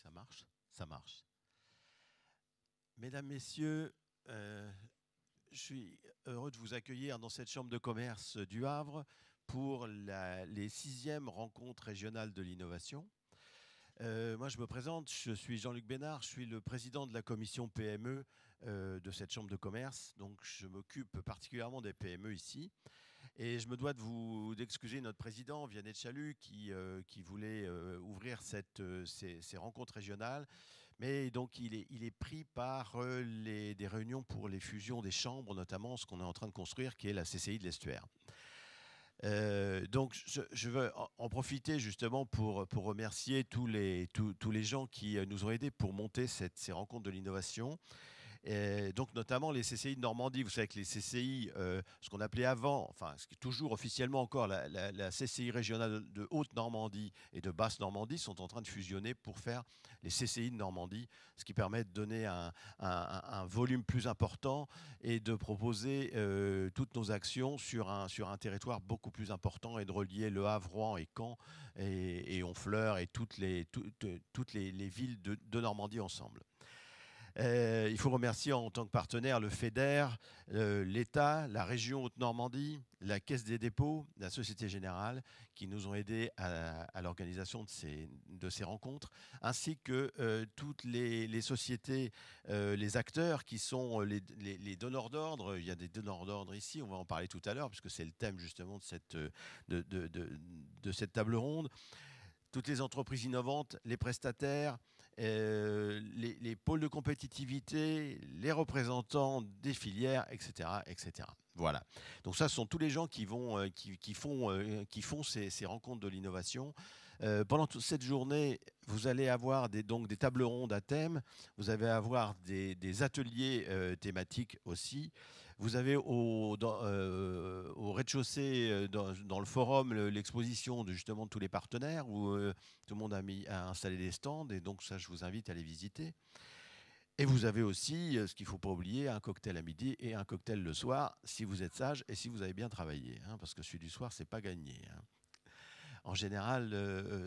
Ça marche? Ça marche. Mesdames, Messieurs, je suis heureux de vous accueillir dans cette chambre de commerce du Havre pour les 6e rencontres régionales de l'innovation. Moi, je me présente, je suis Jean-Luc Bénard, je suis le président de la commission PME de cette chambre de commerce. Donc, je m'occupe particulièrement des PME ici. Et je me dois d'excuser notre président, Vianney Chalut, qui voulait ouvrir ces rencontres régionales. Mais donc, il est pris par des réunions pour les fusions des chambres, notamment ce qu'on est en train de construire, qui est la CCI de l'Estuaire. Donc, je veux en profiter justement pour remercier tous les gens qui nous ont aidés pour monter ces rencontres de l'innovation. Donc notamment les CCI de Normandie. Vous savez que les CCI, ce qu'on appelait avant, enfin ce qui est toujours officiellement encore la CCI régionale de Haute-Normandie et de Basse-Normandie, sont en train de fusionner pour faire les CCI de Normandie, ce qui permet de donner un volume plus important et de proposer toutes nos actions sur un territoire beaucoup plus important et de relier Le Havre, Rouen et Caen et Honfleur et toutes les villes de Normandie ensemble. Il faut remercier en tant que partenaire le FEDER, l'État, la région Haute-Normandie, la Caisse des dépôts, la Société Générale, qui nous ont aidés à l'organisation de ces rencontres, ainsi que toutes les sociétés, les acteurs qui sont les donneurs d'ordre. Il y a des donneurs d'ordre ici, on va en parler tout à l'heure, puisque c'est le thème justement de cette table ronde. Toutes les entreprises innovantes, les prestataires, les pôles de compétitivité, les représentants des filières, etc., etc. Voilà. Donc ça, ce sont tous les gens qui font ces rencontres de l'innovation. Pendant toute cette journée, vous allez avoir donc des tables rondes à thème. Vous allez avoir des ateliers thématiques aussi. Vous avez au rez-de-chaussée, dans le forum, l'exposition justement de tous les partenaires où tout le monde a installé des stands. Et donc ça, je vous invite à les visiter. Et vous avez aussi, ce qu'il ne faut pas oublier, un cocktail à midi et un cocktail le soir, si vous êtes sage et si vous avez bien travaillé. Parce que celui du soir, ce n'est pas gagné. En général,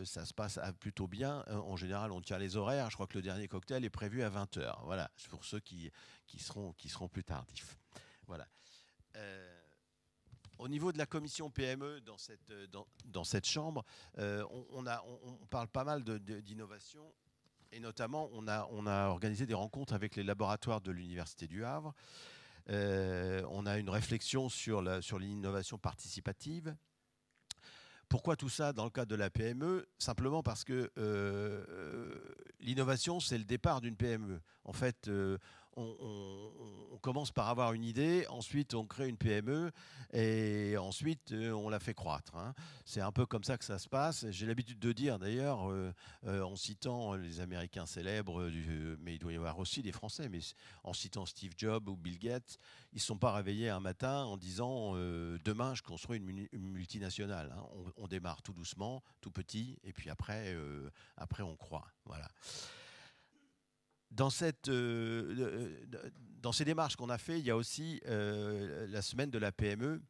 ça se passe plutôt bien. En général, on tient les horaires. Je crois que le dernier cocktail est prévu à 20h. Voilà, c'est pour ceux qui seront plus tardifs. Voilà. Au niveau de la commission PME dans cette chambre, on parle pas mal d'innovation. Et notamment, on a organisé des rencontres avec les laboratoires de l'Université du Havre. On a une réflexion sur l'innovation participative. Pourquoi tout ça dans le cadre de la PME? Simplement parce que l'innovation, c'est le départ d'une PME. En fait, on commence par avoir une idée, ensuite on crée une PME et ensuite on la fait croître. C'est un peu comme ça que ça se passe. J'ai l'habitude de dire d'ailleurs, en citant les Américains célèbres, mais il doit y avoir aussi des Français, mais en citant Steve Jobs ou Bill Gates, ils ne se sont pas réveillés un matin en disant demain je construis une multinationale. On démarre tout doucement, tout petit, et puis après on croît. Voilà. Dans ces démarches qu'on a fait, il y a aussi la semaine de la PME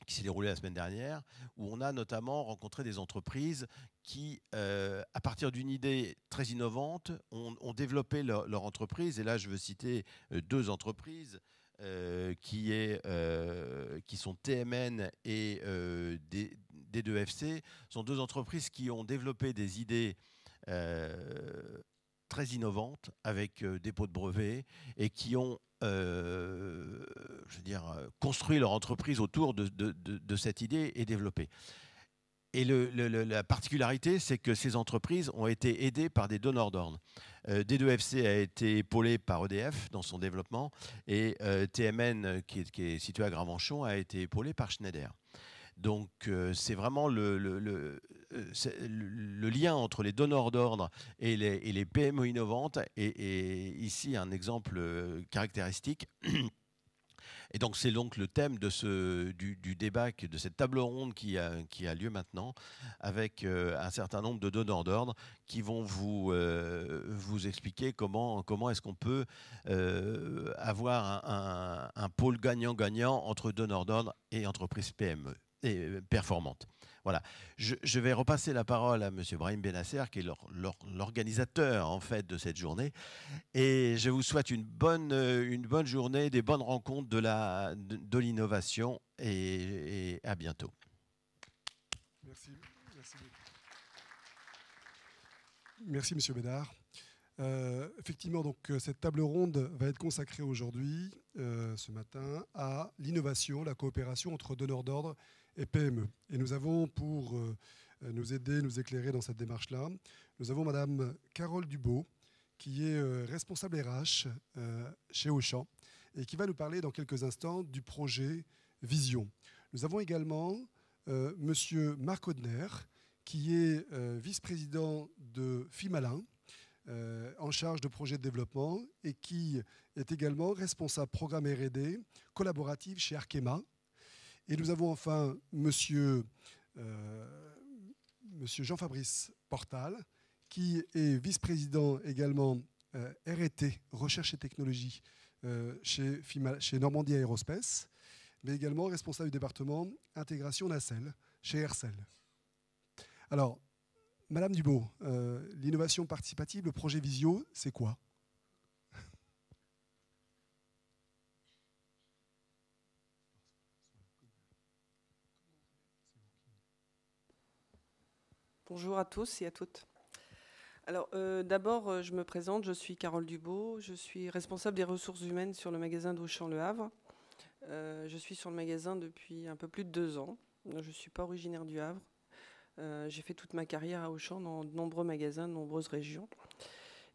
qui s'est déroulée la semaine dernière, où on a notamment rencontré des entreprises qui, à partir d'une idée très innovante, ont développé leur entreprise. Et là, je veux citer 2 entreprises qui sont TMN et D2FC. Ce sont 2 entreprises qui ont développé des idées très innovantes avec dépôt de brevets et qui ont construit leur entreprise autour de cette idée et développée. Et la particularité, c'est que ces entreprises ont été aidées par des donneurs d'ordre. D2FC a été épaulé par EDF dans son développement et TMN, qui est situé à Gravenchon, a été épaulé par Schneider. Donc c'est vraiment le lien entre les donneurs d'ordre et les PME innovantes et ici un exemple caractéristique. Et donc c'est donc le thème du débat, de cette table ronde qui a lieu maintenant, avec un certain nombre de donneurs d'ordre qui vont vous expliquer comment est-ce qu'on peut avoir un pôle gagnant-gagnant entre donneurs d'ordre et entreprises PME. et performante. Voilà. Je vais repasser la parole à Monsieur Brahim Benasser, qui est l'organisateur en fait de cette journée. Et je vous souhaite une bonne journée, des bonnes rencontres de l'innovation et à bientôt. Merci. Merci Monsieur Bédard. Effectivement, donc, cette table ronde va être consacrée aujourd'hui, ce matin, à l'innovation, la coopération entre donneurs d'ordre et PME. Et nous avons, pour nous aider, nous éclairer dans cette démarche-là, nous avons Madame Carole Dubo, qui est responsable RH chez Auchan, et qui va nous parler dans quelques instants du projet Vision. Nous avons également Monsieur Marc Audner, qui est vice-président de Fimalin, en charge de projets de développement et qui est également responsable programme R&D collaboratif chez Arkema. Et nous avons enfin Monsieur Jean-Fabrice Portal, qui est vice-président également R&T, Recherche et Technologie, chez Normandie Aerospace, mais également responsable du département Intégration Nacelle, chez Aircel. Alors, Madame Dubo, l'innovation participative, le projet Visio, c'est quoi? Bonjour à tous et à toutes. Alors, d'abord, je me présente, je suis Carole Dubo, je suis responsable des ressources humaines sur le magasin d'Auchan Le Havre. Je suis sur le magasin depuis un peu plus de 2 ans. Je ne suis pas originaire du Havre. J'ai fait toute ma carrière à Auchan dans de nombreux magasins, de nombreuses régions.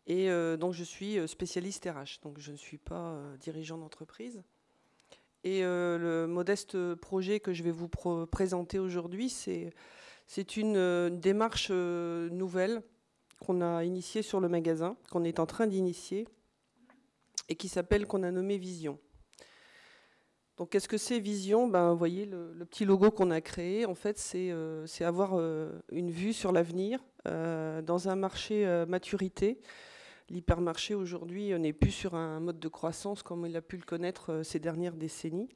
Et donc, je suis spécialiste RH, donc je ne suis pas dirigeant d'entreprise. Et le modeste projet que je vais vous présenter aujourd'hui, c'est une démarche nouvelle qu'on a initiée sur le magasin, qu'on est en train d'initier, et qu'on a nommé Vision. Donc, qu'est-ce que c'est Vision? Vous voyez le petit logo qu'on a créé. En fait, c'est avoir une vue sur l'avenir dans un marché maturité. L'hypermarché aujourd'hui n'est plus sur un mode de croissance comme il a pu le connaître ces dernières décennies.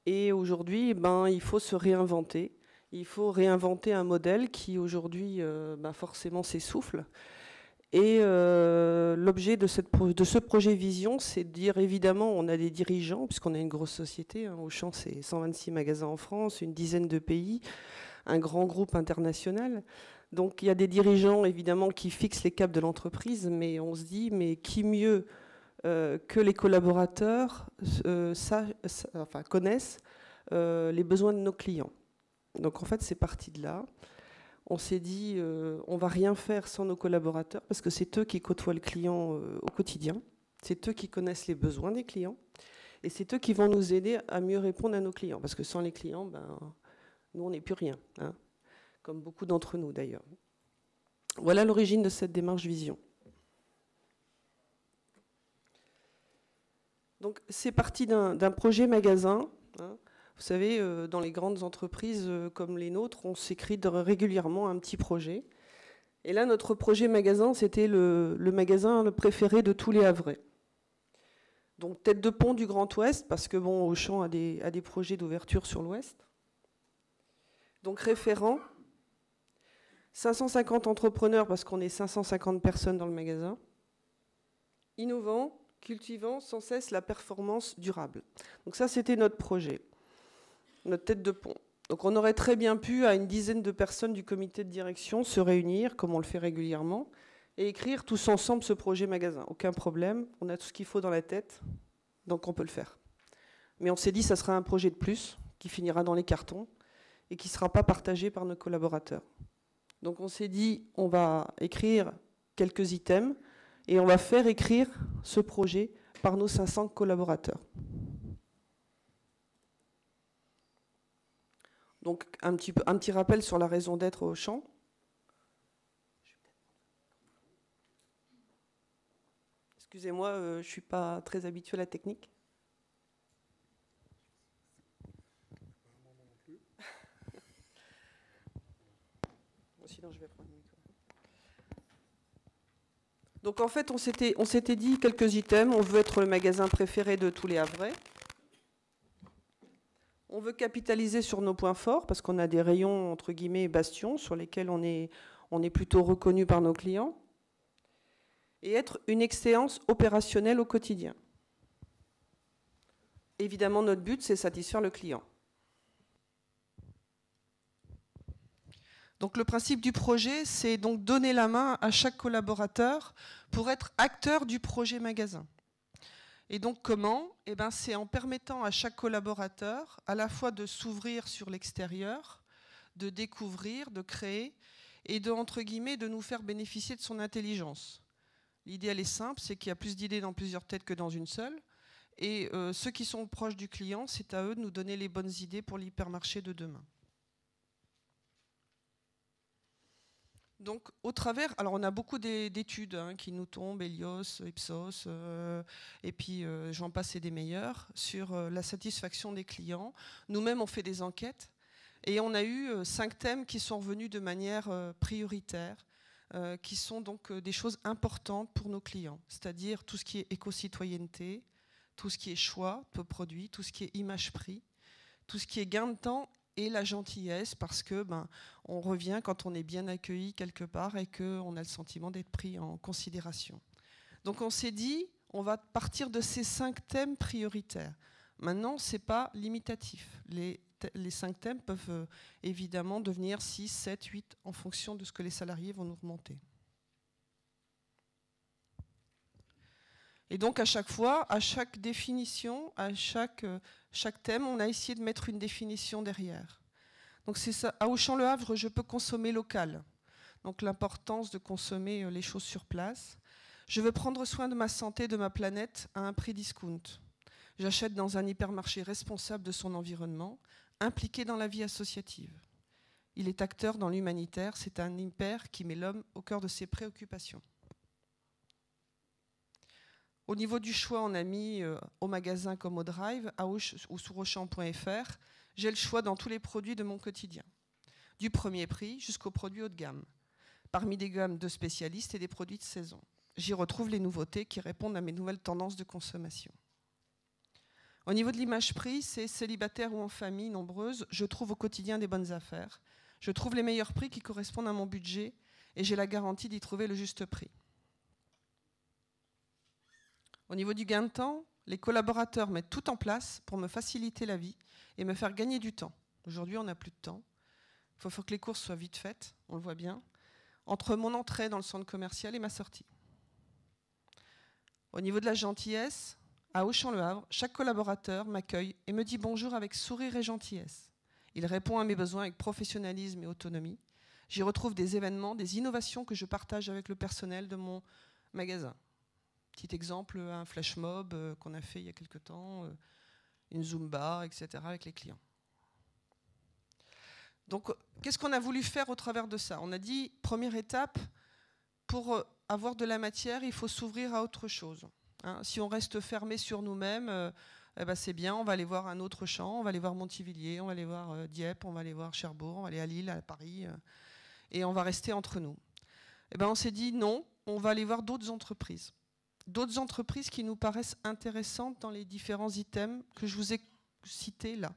Et aujourd'hui, il faut se réinventer. Il faut réinventer un modèle qui aujourd'hui forcément s'essouffle. Et l'objet de ce projet Vision, c'est de dire, évidemment, on a des dirigeants, puisqu'on a une grosse société. Auchan, c'est 126 magasins en France, une dizaine de pays, un grand groupe international. Donc il y a des dirigeants, évidemment, qui fixent les caps de l'entreprise, mais on se dit, mais qui mieux que les collaborateurs connaissent les besoins de nos clients. Donc en fait, c'est parti de là. On s'est dit, on ne va rien faire sans nos collaborateurs, parce que c'est eux qui côtoient le client au quotidien. C'est eux qui connaissent les besoins des clients. Et c'est eux qui vont nous aider à mieux répondre à nos clients. Parce que sans les clients, nous, on n'est plus rien. Hein, comme beaucoup d'entre nous, d'ailleurs. Voilà l'origine de cette démarche Vision. Donc, c'est parti d'un projet magasin. Hein. Vous savez, dans les grandes entreprises comme les nôtres, on s'écrit régulièrement un petit projet. Et là, notre projet magasin, c'était le magasin préféré de tous les Havrais. Donc, tête de pont du Grand Ouest, parce que Auchan a des projets d'ouverture sur l'Ouest. Donc, référent. 550 entrepreneurs, parce qu'on est 550 personnes dans le magasin. Innovant, cultivant sans cesse la performance durable. Donc ça, c'était notre projet. Notre tête de pont. Donc on aurait très bien pu, à une dizaine de personnes du comité de direction, se réunir, comme on le fait régulièrement, et écrire tous ensemble ce projet magasin. Aucun problème, on a tout ce qu'il faut dans la tête, donc on peut le faire. Mais on s'est dit que ça sera un projet de plus, qui finira dans les cartons, et qui ne sera pas partagé par nos collaborateurs. Donc on s'est dit, on va écrire quelques items, et on va faire écrire ce projet par nos 500 collaborateurs. Donc, un petit rappel sur la raison d'être au Auchan. Excusez-moi, je ne suis pas très habituée à la technique. Sinon, je vais prendre le micro. Donc, en fait, on s'était dit quelques items. On veut être le magasin préféré de tous les Havrais. On veut capitaliser sur nos points forts parce qu'on a des rayons, entre guillemets, bastions sur lesquels on est plutôt reconnu par nos clients. Et être une excellence opérationnelle au quotidien. Évidemment, notre but, c'est satisfaire le client. Donc, le principe du projet, c'est donc donner la main à chaque collaborateur pour être acteur du projet magasin. Et donc, comment? Eh bien, c'est en permettant à chaque collaborateur à la fois de s'ouvrir sur l'extérieur, de découvrir, de créer, et de, entre guillemets, de nous faire bénéficier de son intelligence. L'idée, elle est simple, c'est qu'il y a plus d'idées dans plusieurs têtes que dans une seule. Et ceux qui sont proches du client, c'est à eux de nous donner les bonnes idées pour l'hypermarché de demain. Donc, au travers, alors on a beaucoup d'études qui nous tombent, Helios, Ipsos, et puis j'en passe et des meilleurs, sur la satisfaction des clients. Nous-mêmes, on fait des enquêtes, et on a eu 5 thèmes qui sont revenus de manière prioritaire, qui sont donc des choses importantes pour nos clients, c'est-à-dire tout ce qui est éco-citoyenneté, tout ce qui est choix de produits, tout ce qui est image-prix, tout ce qui est gain de temps et la gentillesse, parce que on revient quand on est bien accueilli quelque part et qu'on a le sentiment d'être pris en considération. Donc on s'est dit, on va partir de ces 5 thèmes prioritaires. Maintenant, ce n'est pas limitatif. Les 5 thèmes peuvent évidemment devenir 6, 7, 8 en fonction de ce que les salariés vont nous remonter. Et donc à chaque fois, à chaque définition, à chaque thème, on a essayé de mettre une définition derrière. Donc c'est ça. À Auchan-Le Havre, je peux consommer local. Donc l'importance de consommer les choses sur place. Je veux prendre soin de ma santé, de ma planète à un prix discount. J'achète dans un hypermarché responsable de son environnement, impliqué dans la vie associative. Il est acteur dans l'humanitaire, c'est un hyper qui met l'homme au cœur de ses préoccupations. Au niveau du choix, on a mis au magasin comme au drive, ou sur auchan.fr, j'ai le choix dans tous les produits de mon quotidien, du premier prix jusqu'aux produits haut de gamme, parmi des gammes de spécialistes et des produits de saison. J'y retrouve les nouveautés qui répondent à mes nouvelles tendances de consommation. Au niveau de l'image prix, c'est célibataire ou en famille nombreuse, je trouve au quotidien des bonnes affaires. Je trouve les meilleurs prix qui correspondent à mon budget et j'ai la garantie d'y trouver le juste prix. Au niveau du gain de temps, les collaborateurs mettent tout en place pour me faciliter la vie et me faire gagner du temps. Aujourd'hui, on n'a plus de temps. Il faut que les courses soient vite faites, on le voit bien, entre mon entrée dans le centre commercial et ma sortie. Au niveau de la gentillesse, à Auchan-Le Havre, chaque collaborateur m'accueille et me dit bonjour avec sourire et gentillesse. Il répond à mes besoins avec professionnalisme et autonomie. J'y retrouve des événements, des innovations que je partage avec le personnel de mon magasin. Petit exemple, un flash mob qu'on a fait il y a quelque temps, une Zumba, etc. avec les clients. Donc, qu'est-ce qu'on a voulu faire au travers de ça? On a dit, première étape, pour avoir de la matière, il faut s'ouvrir à autre chose. Hein, si on reste fermé sur nous-mêmes, c'est bien, on va aller voir un autre champ, on va aller voir Montivilliers, on va aller voir Dieppe, on va aller voir Cherbourg, on va aller à Lille, à Paris, et on va rester entre nous. On s'est dit non, on va aller voir d'autres entreprises. D'autres entreprises qui nous paraissent intéressantes dans les différents items que je vous ai cités là.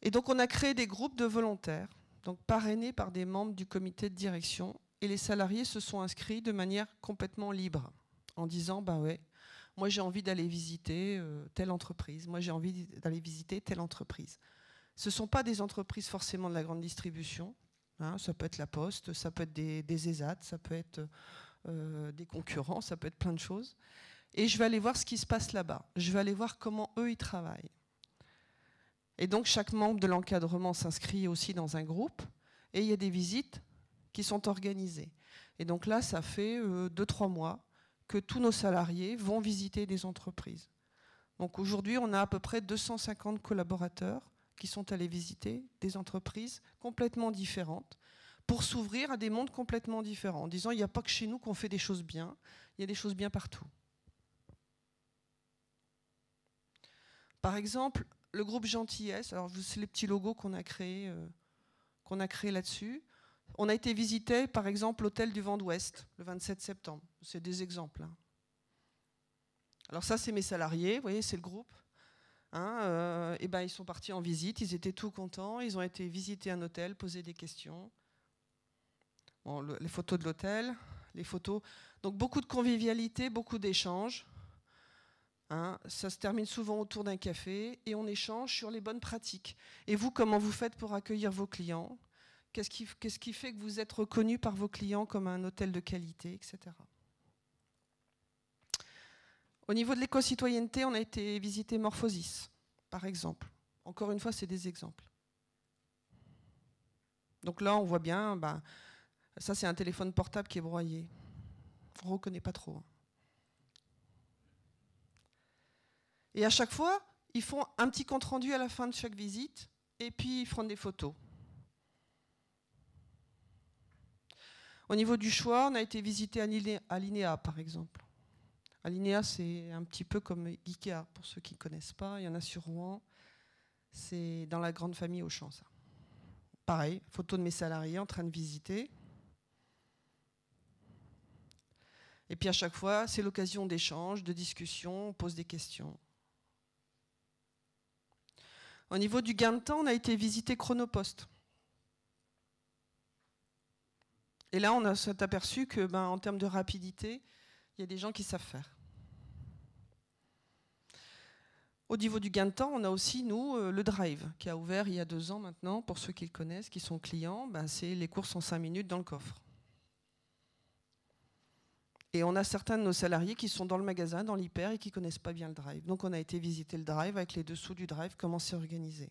Et donc on a créé des groupes de volontaires, donc parrainés par des membres du comité de direction, et les salariés se sont inscrits de manière complètement libre, en disant ouais, moi j'ai envie d'aller visiter telle entreprise, moi j'ai envie d'aller visiter telle entreprise. Ce ne sont pas des entreprises forcément de la grande distribution, hein, ça peut être la Poste, ça peut être des ESAT, ça peut être des concurrents, ça peut être plein de choses. Et je vais aller voir ce qui se passe là-bas. Je vais aller voir comment eux, ils travaillent. Et donc, chaque membre de l'encadrement s'inscrit aussi dans un groupe et il y a des visites qui sont organisées. Et donc là, ça fait 2-3 mois que tous nos salariés vont visiter des entreprises. Donc aujourd'hui, on a à peu près 250 collaborateurs qui sont allés visiter des entreprises complètement différentes, pour s'ouvrir à des mondes complètement différents, en disant il n'y a pas que chez nous qu'on fait des choses bien, il y a des choses bien partout. Par exemple, le groupe Gentillesse, alors c'est les petits logos qu'on a créés là-dessus. On a été visiter, par exemple, l'hôtel du Vent d'Ouest, le 27 septembre. C'est des exemples. Hein. Alors ça, c'est mes salariés, vous voyez, c'est le groupe. Hein, et ben, ils sont partis en visite, ils étaient tout contents, ils ont été visiter un hôtel, poser des questions. Bon, les photos de l'hôtel, les photos. Donc beaucoup de convivialité, beaucoup d'échanges. Hein, ça se termine souvent autour d'un café et on échange sur les bonnes pratiques. Et vous, comment vous faites pour accueillir vos clients? Qu'est-ce qui fait que vous êtes reconnu par vos clients comme un hôtel de qualité, etc. Au niveau de l'éco-citoyenneté, on a été visiter Morphosis, par exemple. Encore une fois, c'est des exemples. Donc là, on voit bien, ça c'est un téléphone portable qui est broyé. On ne reconnaît pas trop. Et à chaque fois, ils font un petit compte-rendu à la fin de chaque visite, et puis ils font des photos. Au niveau du choix, on a été visiter Alinea, par exemple. Alinea, c'est un petit peu comme Ikea, pour ceux qui ne connaissent pas. Il y en a sur Rouen. C'est dans la grande famille Auchan, ça. Pareil, photo de mes salariés en train de visiter. Et puis à chaque fois, c'est l'occasion d'échanges, de discussions, on pose des questions. Au niveau du gain de temps, on a été visiter Chronopost. Et là, on s'est aperçu que, en termes de rapidité, il y a des gens qui savent faire. Au niveau du gain de temps, on a aussi, nous, le Drive, qui a ouvert il y a 2 ans maintenant, pour ceux qui le connaissent, qui sont clients, c'est les courses en 5 minutes dans le coffre. Et on a certains de nos salariés qui sont dans le magasin, dans l'hyper, et qui ne connaissent pas bien le Drive. Donc on a été visiter le Drive, avec les dessous du Drive, comment c'est organisé.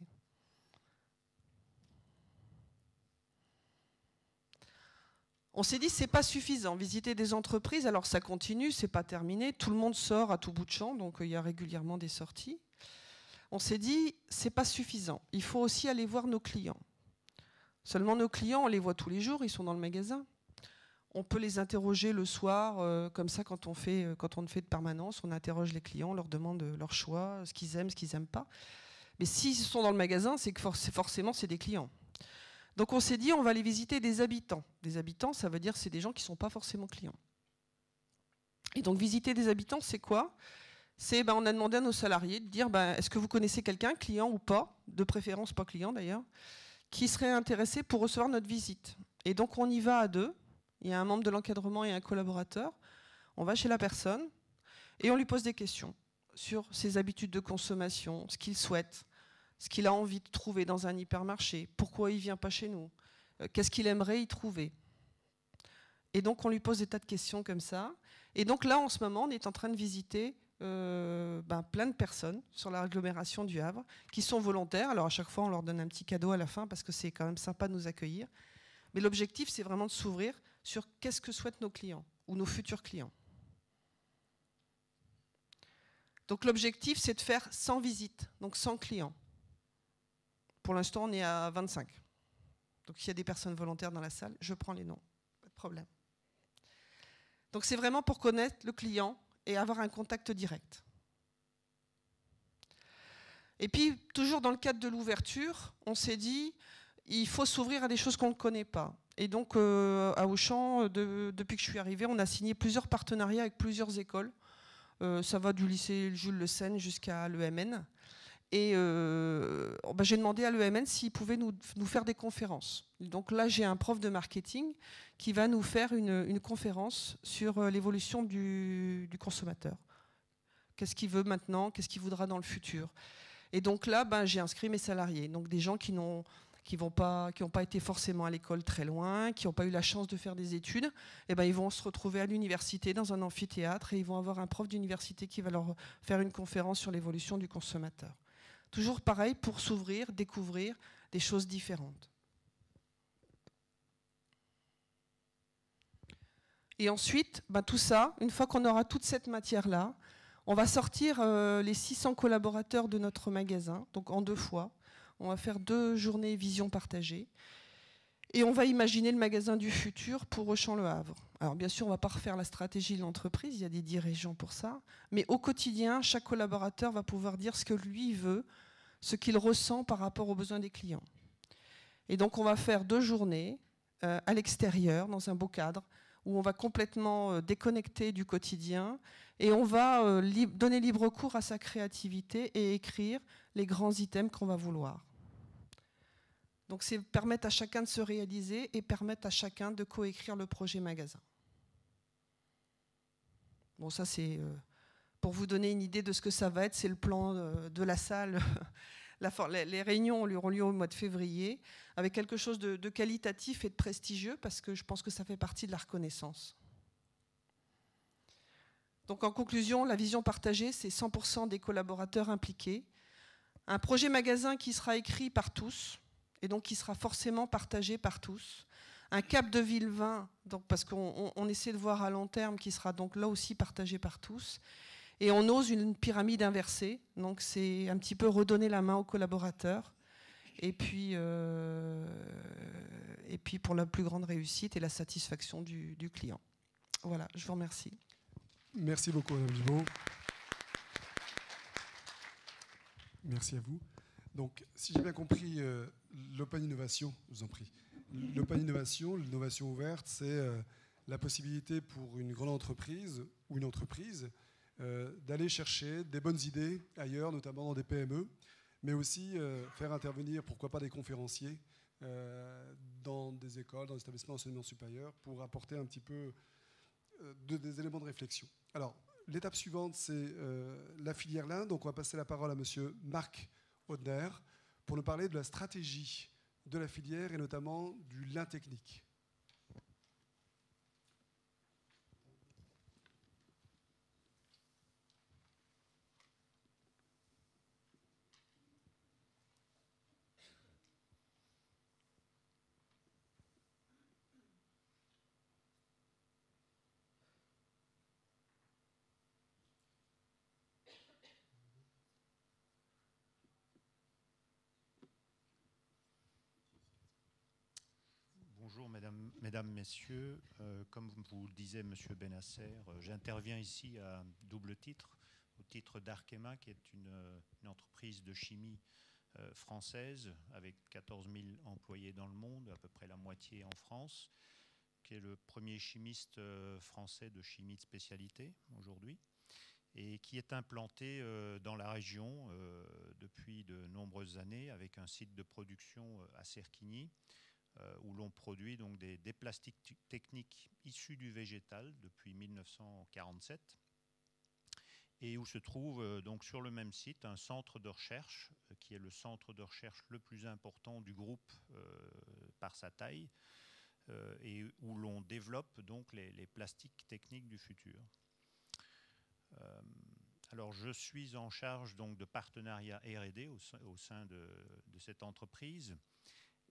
On s'est dit, c'est pas suffisant. Visiter des entreprises, alors ça continue, c'est pas terminé. Tout le monde sort à tout bout de champ, donc il y a régulièrement des sorties. On s'est dit, c'est pas suffisant. Il faut aussi aller voir nos clients. Seulement nos clients, on les voit tous les jours, ils sont dans le magasin. On peut les interroger le soir, comme ça, quand on ne fait de permanence, on interroge les clients, on leur demande leur choix, ce qu'ils n'aiment pas. Mais s'ils sont dans le magasin, c'est que forcément, c'est des clients. Donc on s'est dit, on va aller visiter des habitants. Des habitants, ça veut dire que c'est des gens qui ne sont pas forcément clients. Et donc visiter des habitants, c'est quoi? C'est, on a demandé à nos salariés de dire, est-ce que vous connaissez quelqu'un, client ou pas, de préférence pas client d'ailleurs, qui serait intéressé pour recevoir notre visite. Et donc on y va à 2, il y a un membre de l'encadrement et un collaborateur, on va chez la personne et on lui pose des questions sur ses habitudes de consommation, ce qu'il souhaite, ce qu'il a envie de trouver dans un hypermarché, pourquoi il ne vient pas chez nous, qu'est-ce qu'il aimerait y trouver. Et donc on lui pose des tas de questions comme ça. Et donc là, en ce moment, on est en train de visiter plein de personnes sur l'agglomération du Havre qui sont volontaires. Alors à chaque fois, on leur donne un petit cadeau à la fin parce que c'est quand même sympa de nous accueillir. Mais l'objectif, c'est vraiment de s'ouvrir sur qu'est-ce que souhaitent nos clients ou nos futurs clients. Donc l'objectif, c'est de faire 100 visites, donc 100 clients. Pour l'instant, on est à 25. Donc s'il y a des personnes volontaires dans la salle, je prends les noms, pas de problème. Donc c'est vraiment pour connaître le client et avoir un contact direct. Et puis, toujours dans le cadre de l'ouverture, on s'est dit, il faut s'ouvrir à des choses qu'on ne connaît pas. Et donc, à Auchan, depuis que je suis arrivée, on a signé plusieurs partenariats avec plusieurs écoles. Ça va du lycée Jules Le Seine jusqu'à l'EMN. Et j'ai demandé à l'EMN s'ils pouvaient nous faire des conférences. Donc là, j'ai un prof de marketing qui va nous faire une conférence sur l'évolution du consommateur. Qu'est-ce qu'il veut maintenant? Qu'est-ce qu'il voudra dans le futur? Et donc là, j'ai inscrit mes salariés. Donc des gens qui n'ont pas été forcément à l'école très loin, qui n'ont pas eu la chance de faire des études, ils vont se retrouver à l'université dans un amphithéâtre et ils vont avoir un prof d'université qui va leur faire une conférence sur l'évolution du consommateur. Toujours pareil pour s'ouvrir, découvrir des choses différentes. Et ensuite, tout ça, une fois qu'on aura toute cette matière-là, on va sortir les 600 collaborateurs de notre magasin, donc en 2 fois. On va faire 2 journées vision partagée. Et on va imaginer le magasin du futur pour Auchan Le Havre. Alors bien sûr, on ne va pas refaire la stratégie de l'entreprise, il y a des dirigeants pour ça. Mais au quotidien, chaque collaborateur va pouvoir dire ce que lui veut, ce qu'il ressent par rapport aux besoins des clients. Et donc on va faire 2 journées à l'extérieur, dans un beau cadre, où on va complètement déconnecter du quotidien et on va donner libre cours à sa créativité et écrire les grands items qu'on va vouloir. Donc c'est permettre à chacun de se réaliser et permettre à chacun de coécrire le projet magasin. Bon, ça c'est pour vous donner une idée de ce que ça va être, c'est le plan de la salle. Les réunions auront lieu au mois de février, avec quelque chose de qualitatif et de prestigieux, parce que je pense que ça fait partie de la reconnaissance. Donc en conclusion, la vision partagée, c'est 100% des collaborateurs impliqués. Un projet magasin qui sera écrit par tous, et donc qui sera forcément partagé par tous. Un cap de ville 20, donc parce qu'on essaie de voir à long terme, qui sera donc là aussi partagé par tous. Et on ose une pyramide inversée, donc c'est un petit peu redonner la main aux collaborateurs. Et puis pour la plus grande réussite et la satisfaction du client. Voilà, je vous remercie. Merci beaucoup, Madame Dubo. Merci à vous. Donc, si j'ai bien compris, l'Open Innovation, je vous en prie. L'Open Innovation, l'innovation ouverte, c'est la possibilité pour une grande entreprise ou une entreprise d'aller chercher des bonnes idées ailleurs, notamment dans des PME, mais aussi faire intervenir, pourquoi pas, des conférenciers dans des écoles, dans des établissements d'enseignement supérieur, pour apporter un petit peu des éléments de réflexion. Alors, l'étape suivante, c'est la filière lin. Donc, on va passer la parole à monsieur Marc Audner pour nous parler de la stratégie de la filière et notamment du lin technique. Bonjour mesdames, messieurs. Comme vous le disait monsieur Benasser, j'interviens ici à double titre, au titre d'Arkema, qui est une entreprise de chimie française avec 14 000 employés dans le monde, à peu près la moitié en France, qui est le premier chimiste français de chimie de spécialité aujourd'hui, et qui est implanté dans la région depuis de nombreuses années avec un site de production à Cerquigny, où l'on produit donc des plastiques techniques issus du végétal depuis 1947, et où se trouve donc sur le même site un centre de recherche qui est le centre de recherche le plus important du groupe par sa taille, et où l'on développe donc les plastiques techniques du futur. Alors je suis en charge donc de partenariat R&D au sein de cette entreprise.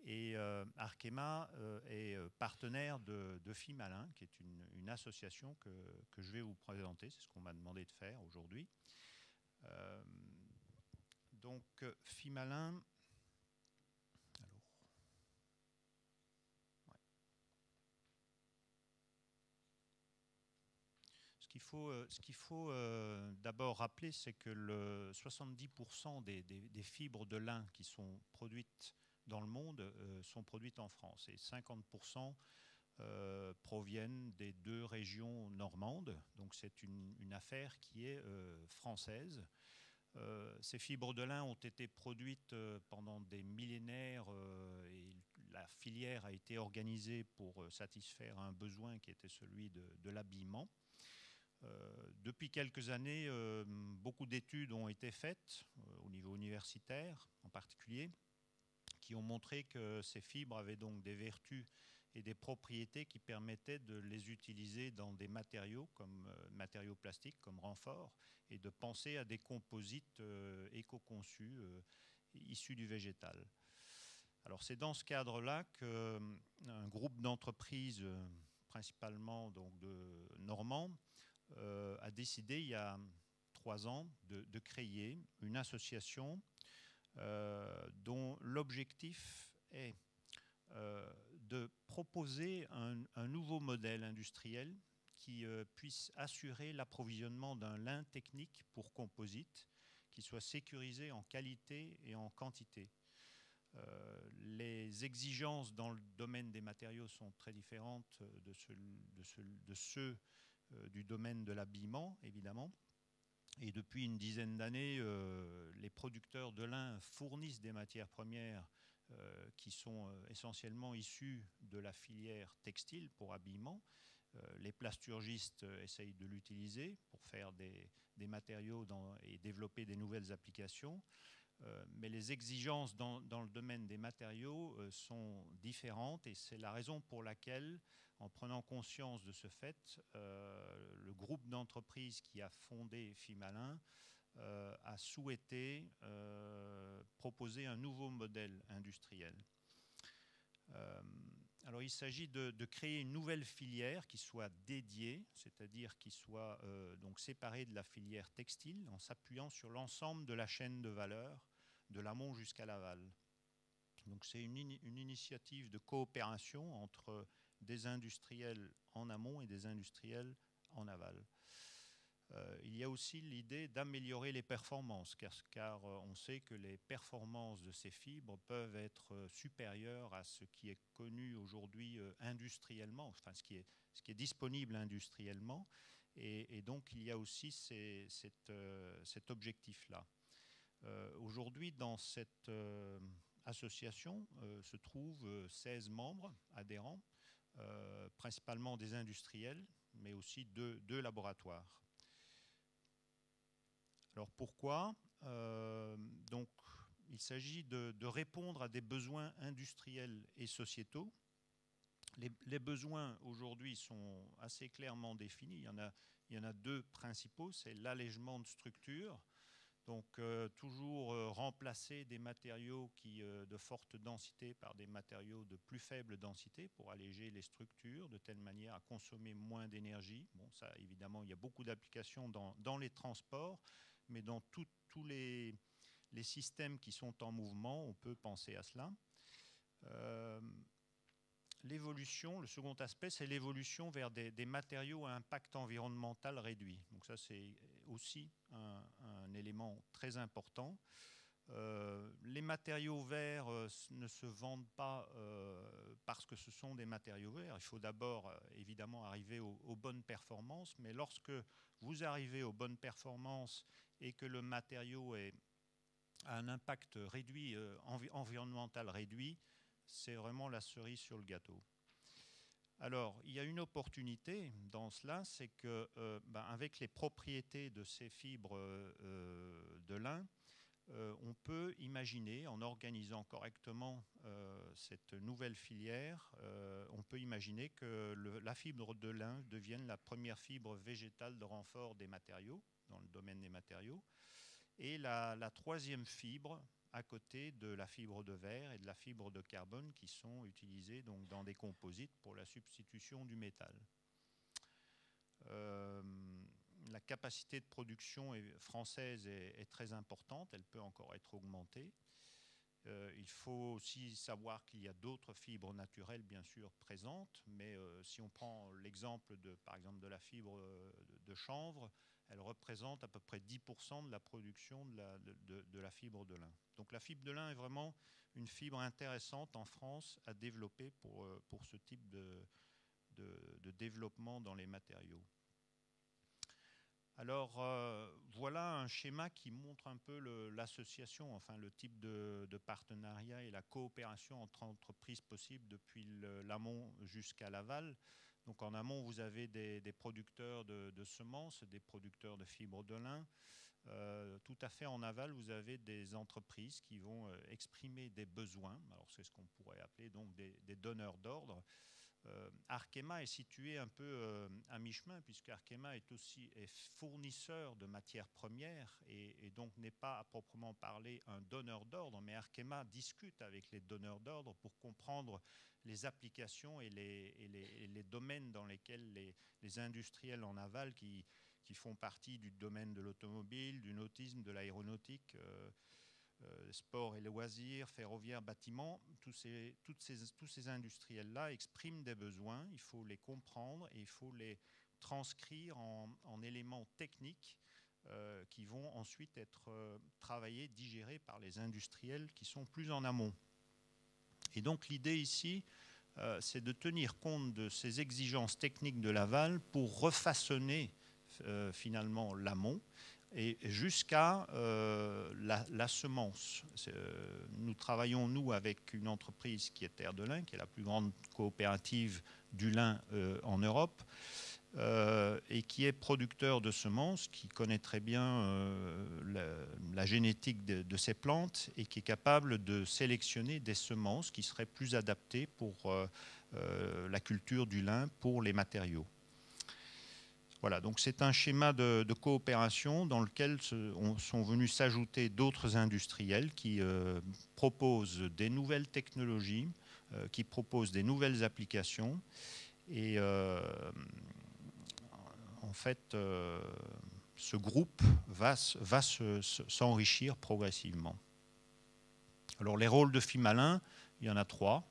Et Arkema est partenaire de Fimalin, qui est une association que je vais vous présenter. C'est ce qu'on m'a demandé de faire aujourd'hui. Donc Fimalin... Ce qu'il faut d'abord rappeler, c'est que 70% des fibres de lin qui sont produites dans le monde sont produites en France, et 50% proviennent des 2 régions normandes. Donc c'est une affaire qui est française. Ces fibres de lin ont été produites pendant des millénaires et la filière a été organisée pour satisfaire un besoin qui était celui de l'habillement. Depuis quelques années, beaucoup d'études ont été faites au niveau universitaire en particulier, qui ont montré que ces fibres avaient donc des vertus et des propriétés qui permettaient de les utiliser dans des matériaux comme matériaux plastiques, comme renfort, et de penser à des composites éco-conçus issus du végétal. Alors c'est dans ce cadre-là qu'un groupe d'entreprises, principalement donc de Normands, a décidé il y a 3 ans de créer une association dont l'objectif est de proposer un nouveau modèle industriel qui puisse assurer l'approvisionnement d'un lin technique pour composite qui soit sécurisé en qualité et en quantité. Les exigences dans le domaine des matériaux sont très différentes de ceux du domaine de l'habillement, évidemment. Et depuis une dizaine d'années, les producteurs de lin fournissent des matières premières qui sont essentiellement issues de la filière textile pour habillement. Les plasturgistes essayent de l'utiliser pour faire des matériaux et développer des nouvelles applications. Mais les exigences dans le domaine des matériaux sont différentes et c'est la raison pour laquelle, en prenant conscience de ce fait, le groupe d'entreprises qui a fondé Fimalin a souhaité proposer un nouveau modèle industriel. Alors il s'agit de créer une nouvelle filière qui soit dédiée, c'est-à-dire qui soit donc séparée de la filière textile en s'appuyant sur l'ensemble de la chaîne de valeur, de l'amont jusqu'à l'aval. Donc c'est une initiative de coopération entre des industriels en amont et des industriels en aval. Il y a aussi l'idée d'améliorer les performances, car on sait que les performances de ces fibres peuvent être supérieures à ce qui est connu aujourd'hui industriellement, enfin ce qui est disponible industriellement. Et donc il y a aussi cet objectif-là. Aujourd'hui, dans cette association se trouvent 16 membres adhérents, principalement des industriels, mais aussi deux laboratoires. Alors pourquoi donc, il s'agit de répondre à des besoins industriels et sociétaux. Les besoins aujourd'hui sont assez clairement définis. Il y en a deux principaux, c'est l'allègement de structure. Donc toujours remplacer des matériaux de forte densité par des matériaux de plus faible densité pour alléger les structures de telle manière à consommer moins d'énergie. Bon, ça évidemment, il y a beaucoup d'applications dans les transports, mais dans tous les systèmes qui sont en mouvement, on peut penser à cela. L'évolution, le second aspect, c'est l'évolution vers des matériaux à impact environnemental réduit. Donc ça, c'est aussi un élément très important. Les matériaux verts ne se vendent pas parce que ce sont des matériaux verts. Il faut d'abord, évidemment, arriver aux bonnes performances. Mais lorsque vous arrivez aux bonnes performances et que le matériau a un impact réduit, environnemental réduit, c'est vraiment la cerise sur le gâteau. Alors, il y a une opportunité dans cela, c'est que avec les propriétés de ces fibres de lin, on peut imaginer, en organisant correctement cette nouvelle filière, on peut imaginer que la fibre de lin devienne la première fibre végétale de renfort des matériaux, dans le domaine des matériaux, et la troisième fibre à côté de la fibre de verre et de la fibre de carbone qui sont utilisées donc, dans des composites pour la substitution du métal. La capacité de production française est très importante, elle peut encore être augmentée. Il faut aussi savoir qu'il y a d'autres fibres naturelles bien sûr présentes, mais si on prend l'exemple par exemple de la fibre de chanvre, elle représente à peu près 10% de la production de la fibre de lin. Donc la fibre de lin est vraiment une fibre intéressante en France à développer pour ce type de développement dans les matériaux. Alors voilà un schéma qui montre un peu l'association, enfin le type de partenariat et la coopération entre entreprises possibles depuis l'amont jusqu'à l'aval. Donc en amont, vous avez des producteurs de semences, des producteurs de fibres de lin. Tout à fait en aval, vous avez des entreprises qui vont exprimer des besoins. Alors c'est ce qu'on pourrait appeler donc des donneurs d'ordre. Arkema est situé un peu à mi-chemin puisque Arkema est fournisseur de matières premières et donc n'est pas à proprement parler un donneur d'ordre, mais Arkema discute avec les donneurs d'ordre pour comprendre les applications et les domaines dans lesquels les industriels en aval qui font partie du domaine de l'automobile, du nautisme, de l'aéronautique, sport et loisirs, ferroviaire, bâtiment, tous ces industriels-là expriment des besoins, il faut les comprendre et il faut les transcrire en éléments techniques qui vont ensuite être travaillés, digérés par les industriels qui sont plus en amont. Et donc l'idée ici, c'est de tenir compte de ces exigences techniques de l'aval pour refaçonner finalement l'amont et jusqu'à la semence. Nous travaillons, nous, avec une entreprise qui est Terre de Lin, qui est la plus grande coopérative du lin en Europe, et qui est producteur de semences, qui connaît très bien la génétique de ces plantes et qui est capable de sélectionner des semences qui seraient plus adaptées pour la culture du lin, pour les matériaux. Voilà, donc c'est un schéma de coopération dans lequel sont venus s'ajouter d'autres industriels qui proposent des nouvelles technologies, qui proposent des nouvelles applications. Et en fait, ce groupe va s'enrichir progressivement. Alors les rôles de FIMALIN, il y en a 3.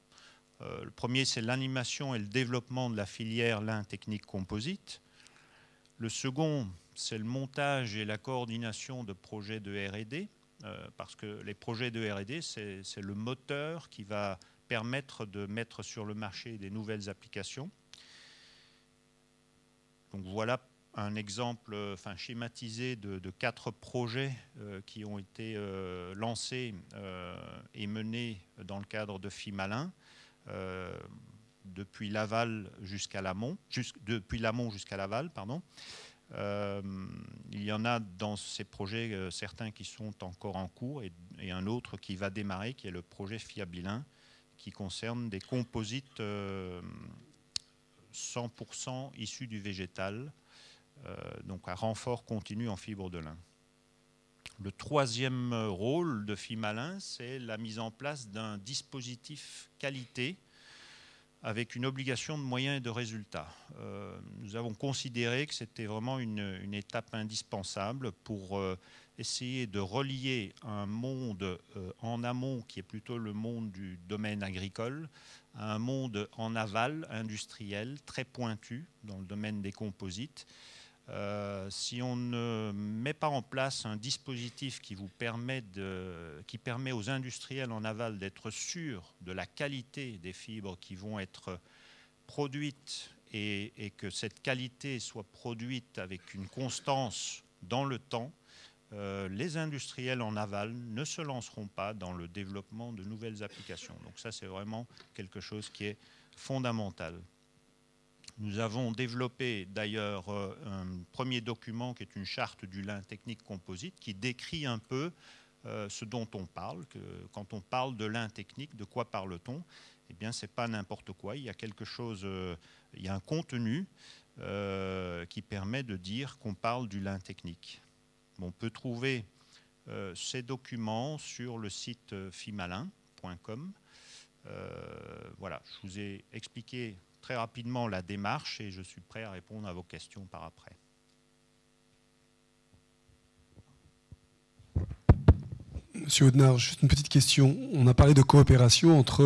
Le premier, c'est l'animation et le développement de la filière lin technique composite. Le second, c'est le montage et la coordination de projets de R&D, parce que les projets de R&D, c'est le moteur qui va permettre de mettre sur le marché des nouvelles applications. Donc voilà un exemple schématisé de 4 projets qui ont été lancés et menés dans le cadre de FIMALIN. Depuis l'aval jusqu'à l'amont, depuis l'amont jusqu'à l'aval, pardon. Il y en a dans ces projets certains qui sont encore en cours et un autre qui va démarrer, qui est le projet FIABILIN, qui concerne des composites 100% issus du végétal, donc à renfort continu en fibre de lin. Le troisième rôle de FIMALIN, c'est la mise en place d'un dispositif qualité avec une obligation de moyens et de résultats. Nous avons considéré que c'était vraiment une étape indispensable pour essayer de relier un monde en amont, qui est plutôt le monde du domaine agricole, à un monde en aval, industriel, très pointu dans le domaine des composites. Si on ne met pas en place un dispositif qui permet aux industriels en aval d'être sûrs de la qualité des fibres qui vont être produites et que cette qualité soit produite avec une constance dans le temps, les industriels en aval ne se lanceront pas dans le développement de nouvelles applications. Donc ça, c'est vraiment quelque chose qui est fondamental. Nous avons développé d'ailleurs un premier document qui est une charte du lin technique composite qui décrit un peu ce dont on parle. Quand on parle de lin technique, de quoi parle-t-on? Eh bien, ce n'est pas n'importe quoi. Il y a quelque chose, il y a un contenu qui permet de dire qu'on parle du lin technique. On peut trouver ces documents sur le site fimalin.com. Voilà, je vous ai expliqué très rapidement la démarche et je suis prêt à répondre à vos questions par après. Monsieur Audenard, juste une petite question. On a parlé de coopération entre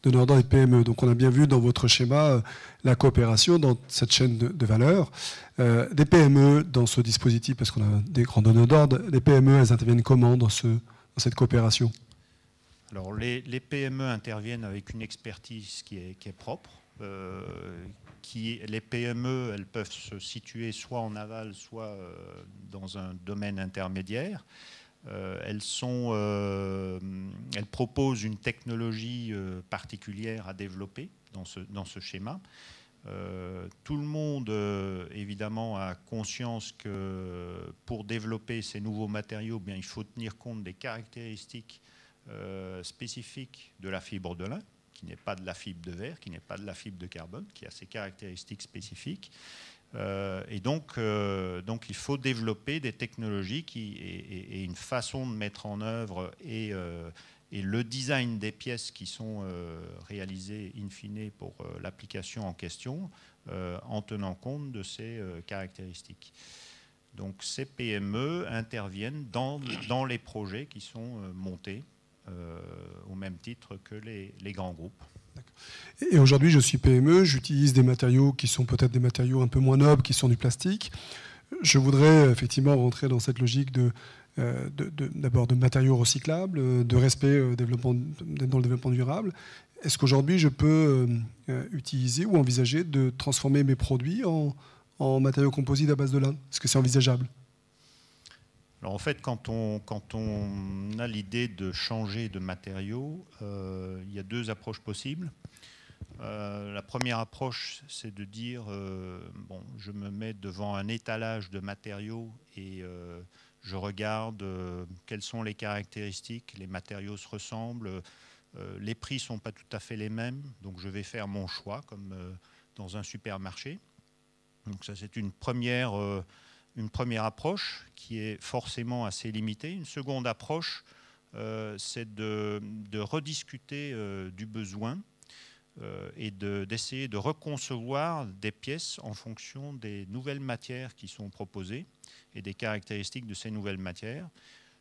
donneurs d'ordre et PME. Donc on a bien vu dans votre schéma la coopération dans cette chaîne de valeur. Des PME dans ce dispositif, parce qu'on a des grands donneurs d'ordre, les PME, elles interviennent comment dans cette coopération? Alors les PME interviennent avec une expertise qui est propre. Les PME, elles peuvent se situer soit en aval, soit dans un domaine intermédiaire. Elles proposent une technologie particulière à développer dans ce schéma. Tout le monde, évidemment, a conscience que pour développer ces nouveaux matériaux, bien, il faut tenir compte des caractéristiques spécifiques de la fibre de lin, qui n'est pas de la fibre de verre, qui n'est pas de la fibre de carbone, qui a ses caractéristiques spécifiques. Et donc, il faut développer des technologies et une façon de mettre en œuvre et le design des pièces qui sont réalisées in fine pour l'application en question en tenant compte de ces caractéristiques. Donc ces PME interviennent dans les projets qui sont montés au même titre que les grands groupes. Et aujourd'hui, je suis PME, j'utilise des matériaux qui sont peut-être des matériaux un peu moins nobles, qui sont du plastique. Je voudrais effectivement rentrer dans cette logique de d'abord de matériaux recyclables, de respect dans le développement durable. Est-ce qu'aujourd'hui, je peux utiliser ou envisager de transformer mes produits en matériaux composites à base de lin? Est-ce que c'est envisageable? Alors en fait, quand on a l'idée de changer de matériaux, il y a deux approches possibles. La première approche, c'est de dire, bon, je me mets devant un étalage de matériaux et je regarde quelles sont les caractéristiques, les matériaux se ressemblent, les prix ne sont pas tout à fait les mêmes, donc je vais faire mon choix comme dans un supermarché. Donc ça, c'est une première approche qui est forcément assez limitée. Une seconde approche, c'est de rediscuter du besoin et d'essayer de reconcevoir des pièces en fonction des nouvelles matières qui sont proposées et des caractéristiques de ces nouvelles matières.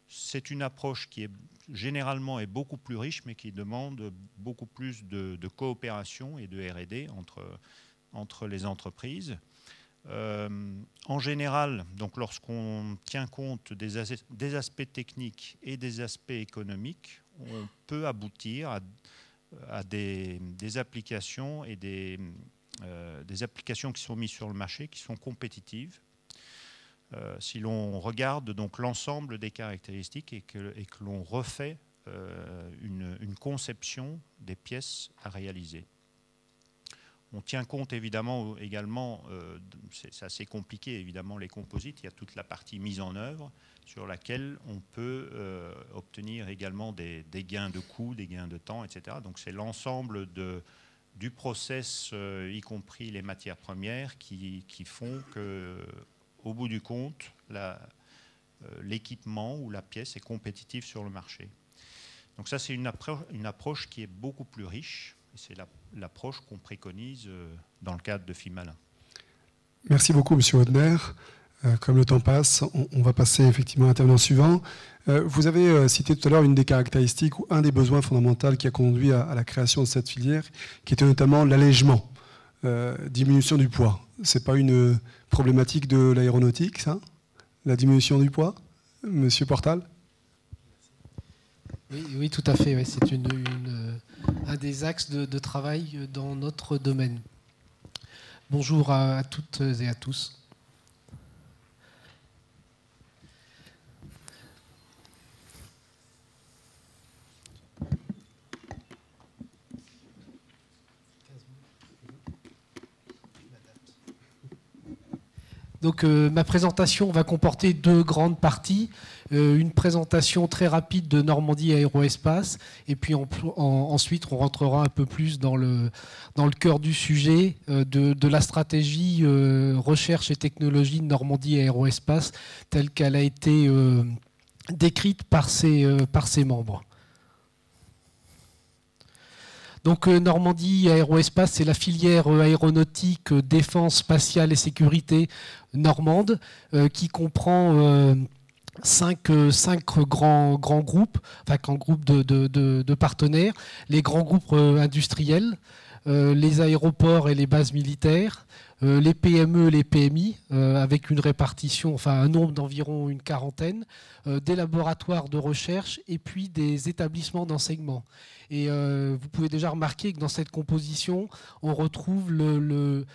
C'est une approche qui est généralement est beaucoup plus riche, mais qui demande beaucoup plus de coopération et de R&D entre les entreprises. En général, donc lorsqu'on tient compte des aspects techniques et des aspects économiques, on peut aboutir à des applications et des applications qui sont mises sur le marché qui sont compétitives. Si l'on regarde donc l'ensemble des caractéristiques et que l'on refait une conception des pièces à réaliser. On tient compte évidemment également, c'est assez compliqué évidemment les composites, il y a toute la partie mise en œuvre sur laquelle on peut obtenir également des gains de coûts, des gains de temps, etc. Donc c'est l'ensemble du process, y compris les matières premières, qui font qu'au bout du compte, l'équipement ou la pièce est compétitive sur le marché. Donc ça, c'est une approche qui est beaucoup plus riche. C'est l'approche qu'on préconise dans le cadre de FIMALIN. Merci beaucoup, M. Hodner. Comme le temps passe, on va passer effectivement à l'intervenant suivant. Vous avez cité tout à l'heure une des caractéristiques ou un des besoins fondamentaux qui a conduit à la création de cette filière, qui était notamment l'allègement, diminution du poids. Ce n'est pas une problématique de l'aéronautique, ça? La diminution du poids? Monsieur Portal? Oui, tout à fait. Oui. C'est un des axes de travail dans notre domaine. Bonjour à toutes et à tous. Donc ma présentation va comporter deux grandes parties. Une présentation très rapide de Normandie Aéroespace et puis ensuite on rentrera un peu plus dans le cœur du sujet de la stratégie recherche et technologie de Normandie Aéroespace telle qu'elle a été décrite par ses membres. Donc Normandie Aéroespace, c'est la filière aéronautique, défense, spatiale et sécurité normande qui comprend cinq grands groupes, enfin grands groupes de partenaires, les grands groupes industriels, les aéroports et les bases militaires, les PME, les PMI, avec une répartition, enfin un nombre d'environ une quarantaine, des laboratoires de recherche et puis des établissements d'enseignement. Et vous pouvez déjà remarquer que dans cette composition, on retrouve le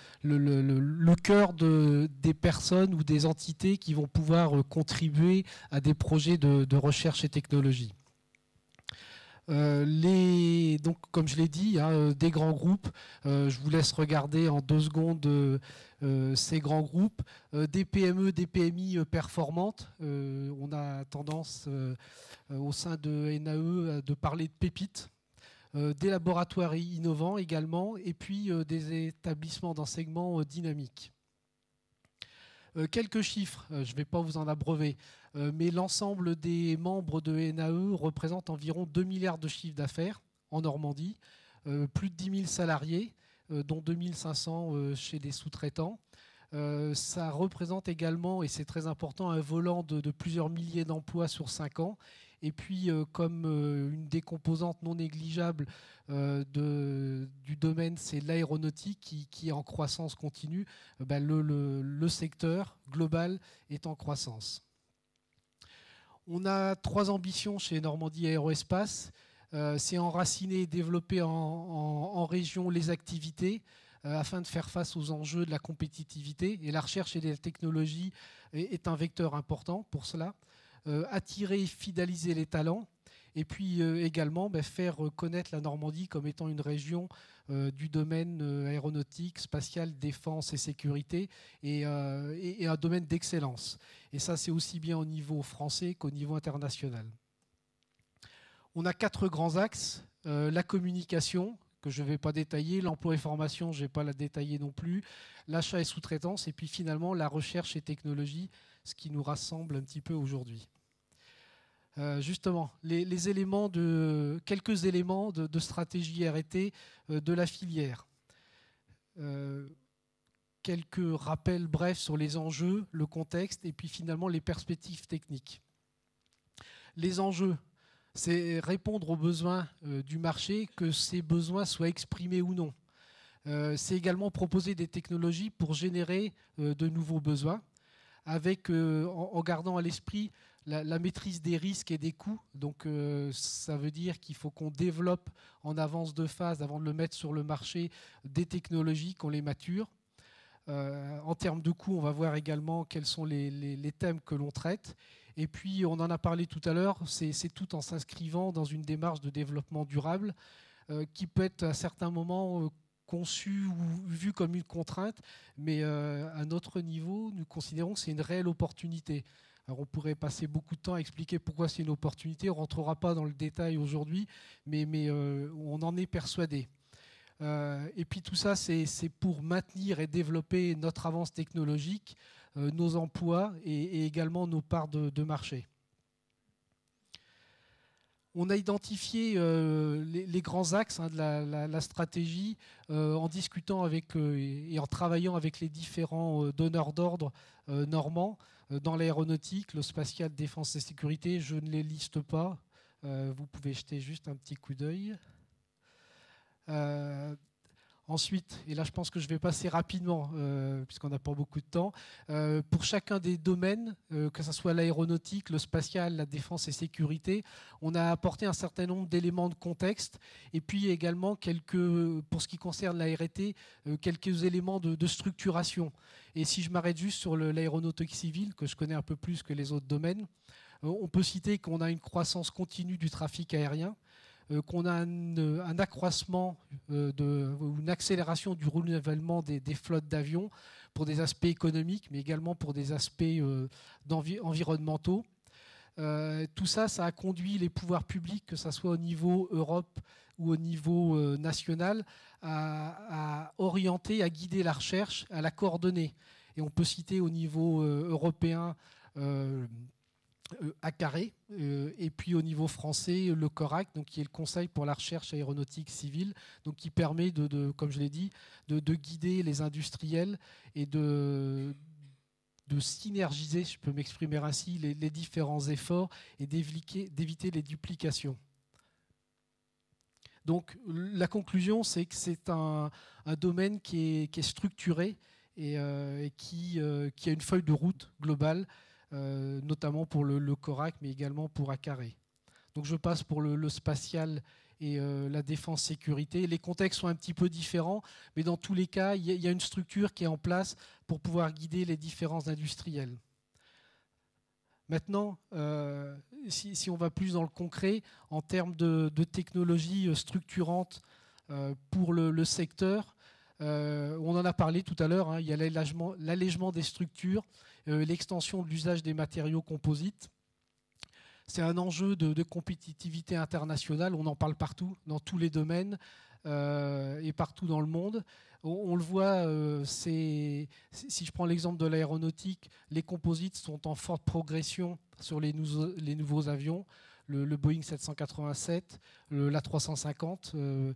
cœur des personnes ou des entités qui vont pouvoir contribuer à des projets de recherche et technologie. Donc, comme je l'ai dit, des grands groupes, je vous laisse regarder en 2 secondes ces grands groupes, des PME, des PMI performantes. On a tendance au sein de NAE de parler de pépites. Des laboratoires innovants également, et puis des établissements d'enseignement dynamiques. Quelques chiffres, je ne vais pas vous en abreuver, mais l'ensemble des membres de NAE représente environ 2 milliards de chiffre d'affaires en Normandie, plus de 10 000 salariés, dont 2 500 chez des sous-traitants. Ça représente également, et c'est très important, un volant de plusieurs milliers d'emplois sur 5 ans. Et puis, comme une des composantes non négligeables du domaine, c'est l'aéronautique qui est en croissance continue, le secteur global est en croissance. On a 3 ambitions chez Normandie Aéroespace. C'est enraciner et développer en région les activités afin de faire face aux enjeux de la compétitivité. Et la recherche et la technologie est un vecteur important pour cela. Attirer et fidéliser les talents. Et puis également faire connaître la Normandie comme étant une région du domaine aéronautique, spatial, défense et sécurité, et un domaine d'excellence. Et ça, c'est aussi bien au niveau français qu'au niveau international. On a 4 grands axes. La communication, que je ne vais pas détailler, l'emploi et formation, je ne vais pas la détailler non plus, l'achat et sous-traitance, et puis finalement la recherche et technologie, ce qui nous rassemble un petit peu aujourd'hui. Justement, quelques éléments de stratégie R&T de la filière. Quelques rappels brefs sur les enjeux, le contexte et puis finalement les perspectives techniques. Les enjeux, c'est répondre aux besoins du marché, que ces besoins soient exprimés ou non. C'est également proposer des technologies pour générer de nouveaux besoins, en gardant à l'esprit la maîtrise des risques et des coûts. Donc ça veut dire qu'il faut qu'on développe en avance de phase, avant de le mettre sur le marché, des technologies, qu'on les mature. En termes de coûts, on va voir également quels sont les thèmes que l'on traite. Et puis, on en a parlé tout à l'heure, c'est tout en s'inscrivant dans une démarche de développement durable qui peut être à certains moments conçu ou vu comme une contrainte, mais à notre niveau, nous considérons que c'est une réelle opportunité. Alors on pourrait passer beaucoup de temps à expliquer pourquoi c'est une opportunité, on ne rentrera pas dans le détail aujourd'hui, mais on en est persuadé. Et puis tout ça, c'est pour maintenir et développer notre avance technologique, nos emplois et également nos parts de marché. On a identifié les grands axes de la stratégie en discutant avec et en travaillant avec les différents donneurs d'ordre normands dans l'aéronautique, le spatial, défense et sécurité. Je ne les liste pas. Vous pouvez jeter juste un petit coup d'œil. Ensuite, et là je pense que je vais passer rapidement, puisqu'on n'a pas beaucoup de temps, pour chacun des domaines, que ce soit l'aéronautique, le spatial, la défense et sécurité, on a apporté un certain nombre d'éléments de contexte, et puis également, pour ce qui concerne la R&T, quelques éléments de structuration. Et si je m'arrête juste sur l'aéronautique civile, que je connais un peu plus que les autres domaines, on peut citer qu'on a une croissance continue du trafic aérien, qu'on a un accroissement ou une accélération du renouvellement des flottes d'avions pour des aspects économiques, mais également pour des aspects environnementaux. Tout ça, ça a conduit les pouvoirs publics, que ce soit au niveau Europe ou au niveau national, à orienter, à guider la recherche, à la coordonner. Et on peut citer au niveau européen ACARE, et puis au niveau français, le CORAC, donc qui est le Conseil pour la recherche aéronautique civile, donc qui permet, comme je l'ai dit, de guider les industriels et de synergiser, je peux m'exprimer ainsi, les différents efforts et d'éviter les duplications. Donc la conclusion, c'est que c'est un domaine qui est structuré et qui a une feuille de route globale, notamment pour le CORAC, mais également pour ACARE. Donc je passe pour le spatial et la défense-sécurité. Les contextes sont un petit peu différents, mais dans tous les cas, il y a une structure qui est en place pour pouvoir guider les différents industriels. Maintenant, si on va plus dans le concret, en termes de technologies structurantes pour le secteur, on en a parlé tout à l'heure, il y a l'allègement des structures, l'extension de l'usage des matériaux composites. C'est un enjeu de compétitivité internationale, on en parle partout, dans tous les domaines et partout dans le monde. On le voit, si je prends l'exemple de l'aéronautique, les composites sont en forte progression sur les nouveaux avions, le Boeing 787, l'A350.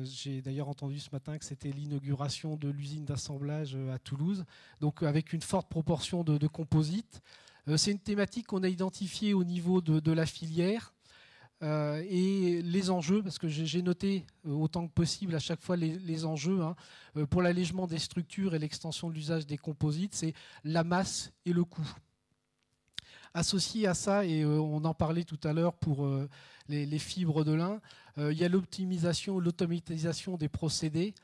J'ai d'ailleurs entendu ce matin que c'était l'inauguration de l'usine d'assemblage à Toulouse, donc avec une forte proportion de composites. C'est une thématique qu'on a identifiée au niveau de la filière et les enjeux, parce que j'ai noté autant que possible à chaque fois les enjeux pour l'allègement des structures et l'extension de l'usage des composites, c'est la masse et le coût. Associé à ça, et on en parlait tout à l'heure pour les fibres de lin, il y a l'optimisation, l'automatisation des procédés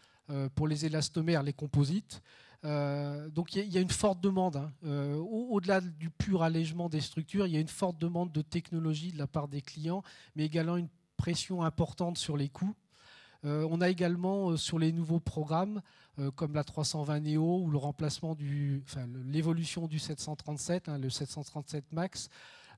pour les élastomères, les composites. Donc il y a une forte demande, hein. Au-delà du pur allègement des structures, il y a une forte demande de technologie de la part des clients, mais également une pression importante sur les coûts. On a également sur les nouveaux programmes comme la 320 Neo ou le remplacement l'évolution du 737, hein, le 737 MAX,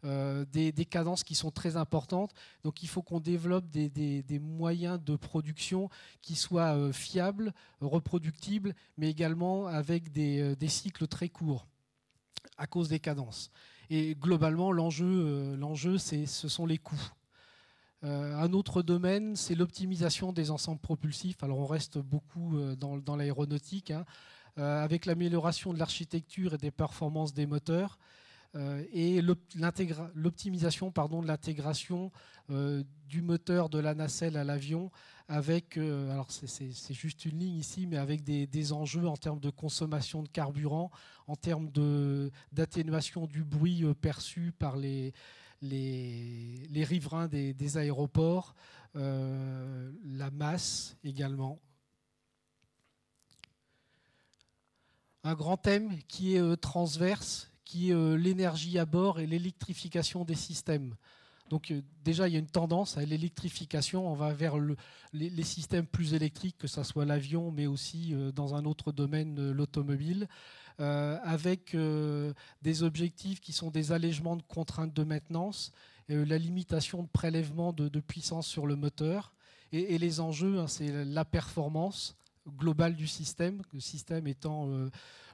des cadences qui sont très importantes. Donc il faut qu'on développe des moyens de production qui soient fiables, reproductibles, mais également avec des cycles très courts à cause des cadences. Et globalement, l'enjeu, ce sont les coûts. Un autre domaine, c'est l'optimisation des ensembles propulsifs. Alors on reste beaucoup dans l'aéronautique, hein, avec l'amélioration de l'architecture et des performances des moteurs, et l'optimisation de l'intégration du moteur de la nacelle à l'avion avec, alors c'est juste une ligne ici, mais avec des enjeux en termes de consommation de carburant, en termes d'atténuation du bruit perçu par les riverains des aéroports, la masse également. Un grand thème qui est transverse, qui est l'énergie à bord et l'électrification des systèmes. Donc déjà, il y a une tendance à l'électrification. On va vers les systèmes plus électriques, que ce soit l'avion, mais aussi dans un autre domaine, l'automobile, avec des objectifs qui sont des allègements de contraintes de maintenance, la limitation de prélèvement de puissance sur le moteur. Et les enjeux, hein, c'est la performance globale du système, le système étant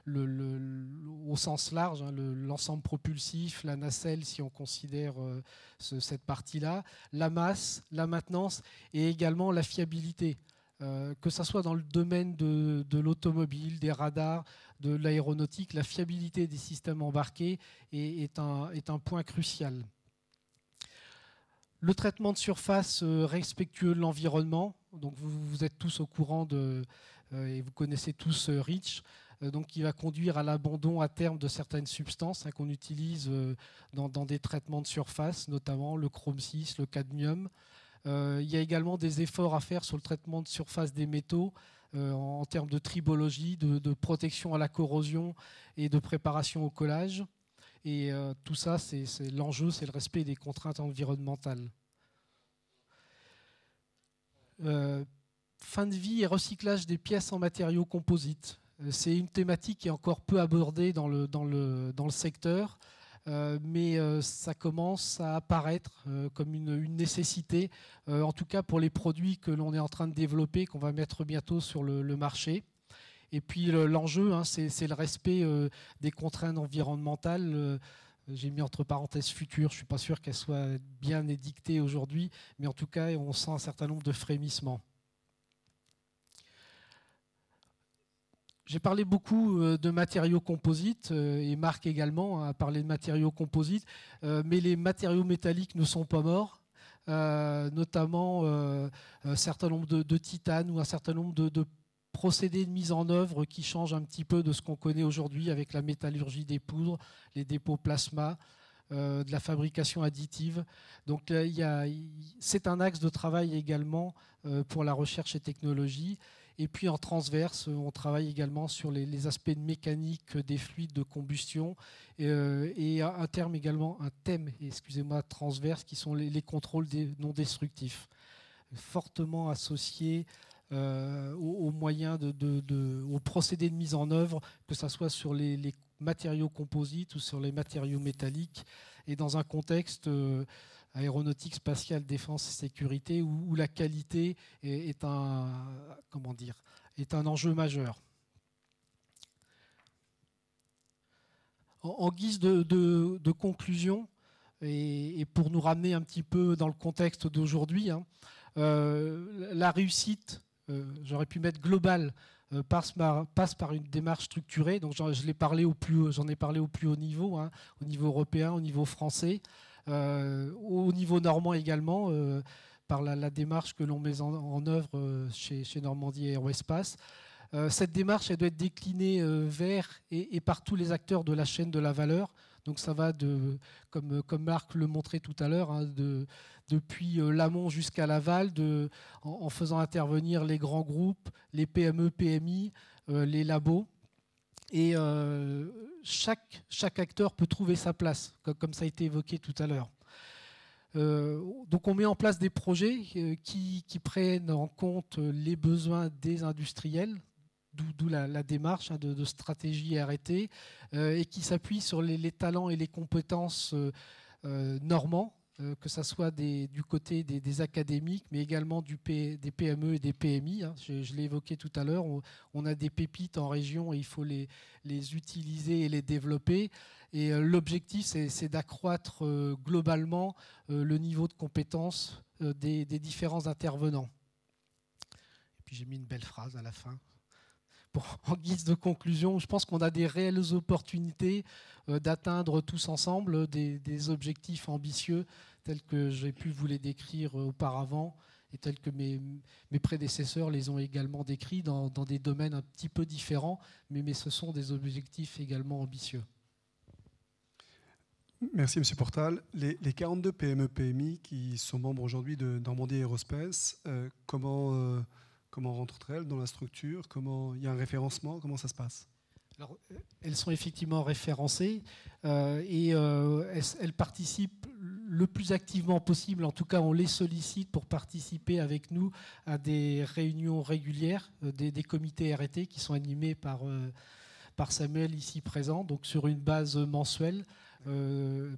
au sens large, hein, l'ensemble propulsif, la nacelle si on considère cette partie-là, la masse, la maintenance et également la fiabilité. Que ce soit dans le domaine de l'automobile, des radars, de l'aéronautique, la fiabilité des systèmes embarqués est un point crucial. Le traitement de surface respectueux de l'environnement, donc vous êtes tous au courant et vous connaissez tous REACH, donc qui va conduire à l'abandon à terme de certaines substances, hein, qu'on utilise dans des traitements de surface, notamment le chrome 6, le cadmium. Il y a également des efforts à faire sur le traitement de surface des métaux en termes de tribologie, de protection à la corrosion et de préparation au collage. Et tout ça, l'enjeu, c'est le respect des contraintes environnementales. Fin de vie et recyclage des pièces en matériaux composites. C'est une thématique qui est encore peu abordée dans le secteur, mais ça commence à apparaître comme une nécessité, en tout cas pour les produits que l'on est en train de développer, qu'on va mettre bientôt sur le marché. Et puis l'enjeu, hein, c'est le respect des contraintes environnementales. J'ai mis entre parenthèses futures, je ne suis pas sûr qu'elles soient bien édictées aujourd'hui, mais en tout cas, on sent un certain nombre de frémissements. J'ai parlé beaucoup de matériaux composites, et Marc également a parlé de matériaux composites, mais les matériaux métalliques ne sont pas morts, notamment un certain nombre de titane ou un certain nombre de procédés de mise en œuvre qui changent un petit peu de ce qu'on connaît aujourd'hui avec la métallurgie des poudres, les dépôts plasma, de la fabrication additive. Donc c'est un axe de travail également pour la recherche et technologie. Et puis en transverse, on travaille également sur les aspects de mécanique des fluides de combustion et un thème, excusez-moi, transverse, qui sont les contrôles non destructifs, fortement associés aux moyens, aux procédés de mise en œuvre, que ce soit sur les matériaux composites ou sur les matériaux métalliques, et dans un contexte aéronautique, spatiale, défense et sécurité où la qualité est un enjeu majeur. En guise de conclusion, et pour nous ramener un petit peu dans le contexte d'aujourd'hui, hein, la réussite, j'aurais pu mettre globale, passe par une démarche structurée. Donc j'en ai parlé au plus haut niveau, hein, au niveau européen, au niveau français, au niveau normand également, par la démarche que l'on met en œuvre chez Normandie Aéroespace. Cette démarche, elle doit être déclinée vers et par tous les acteurs de la chaîne de la valeur, Donc ça va, comme Marc le montrait tout à l'heure, hein, depuis l'amont jusqu'à l'aval, en faisant intervenir les grands groupes, les PME, PMI, les labos. Et chaque acteur peut trouver sa place, comme ça a été évoqué tout à l'heure. Donc on met en place des projets qui prennent en compte les besoins des industriels, d'où la démarche de stratégie R&T, et qui s'appuie sur les talents et les compétences normands, que ce soit du côté des académiques, mais également des PME et des PMI. Hein. Je l'ai évoqué tout à l'heure, on a des pépites en région et il faut les utiliser et les développer. Et l'objectif, c'est d'accroître globalement le niveau de compétence des différents intervenants. Et puis j'ai mis une belle phrase à la fin. En guise de conclusion, je pense qu'on a des réelles opportunités d'atteindre tous ensemble des objectifs ambitieux tels que j'ai pu vous les décrire auparavant et tels que mes prédécesseurs les ont également décrits dans des domaines un petit peu différents, mais ce sont des objectifs également ambitieux. Merci, M. Portal. Les 42 PME-PMI qui sont membres aujourd'hui de Normandie Aerospace, comment rentrent-elles dans la structure? Il y a un référencement? Comment ça se passe? Alors, elles sont effectivement référencées et elles participent le plus activement possible. En tout cas, on les sollicite pour participer avec nous à des réunions régulières, des comités R&T qui sont animés par Samuel ici présent, donc sur une base mensuelle.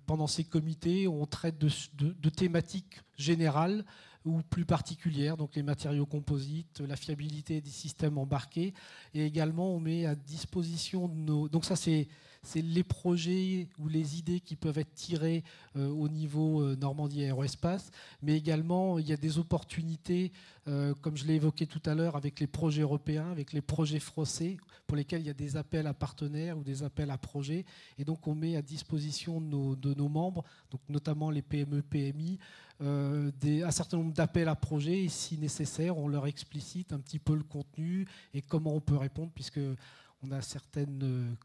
Pendant ces comités, on traite de thématiques générales ou plus particulières, donc les matériaux composites, la fiabilité des systèmes embarqués, et également on met à disposition de nos... Donc ça c'est les projets ou les idées qui peuvent être tirées au niveau Normandie Aéroespace, mais également il y a des opportunités, comme je l'ai évoqué tout à l'heure, avec les projets européens, avec les projets français, pour lesquels il y a des appels à partenaires ou des appels à projets, et donc on met à disposition de nos membres, donc notamment les PME, PMI, un certain nombre d'appels à projets, et si nécessaire, on leur explicite un petit peu le contenu et comment on peut répondre, puisqu'on a certaines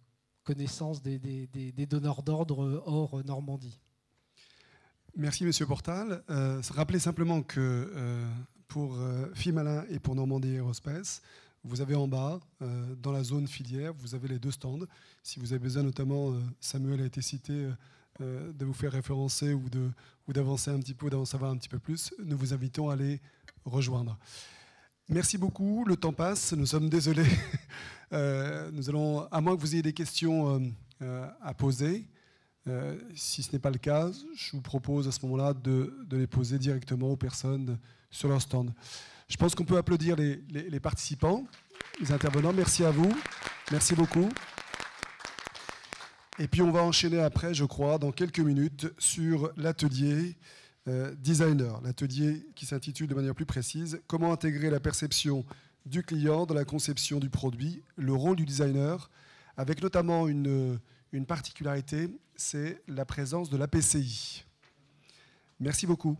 connaissances des donneurs d'ordre hors Normandie. Merci, M. Portal. Rappelez simplement que pour FIMALIN et pour Normandie Aerospace, vous avez en bas, dans la zone filière, vous avez les deux stands. Si vous avez besoin, notamment, Samuel a été cité, de vous faire référencer ou d'avancer un petit peu, d'en savoir un petit peu plus, nous vous invitons à les rejoindre. Merci beaucoup. Le temps passe. Nous sommes désolés. Nous allons, à moins que vous ayez des questions à poser, si ce n'est pas le cas, je vous propose à ce moment-là de les poser directement aux personnes sur leur stand. Je pense qu'on peut applaudir les participants, les intervenants. Merci à vous. Merci beaucoup. Et puis on va enchaîner après, je crois, dans quelques minutes, sur l'atelier designer, l'atelier qui s'intitule de manière plus précise « Comment intégrer la perception du client dans la conception du produit, le rôle du designer », avec notamment une particularité, c'est la présence de l'APCI. Merci beaucoup.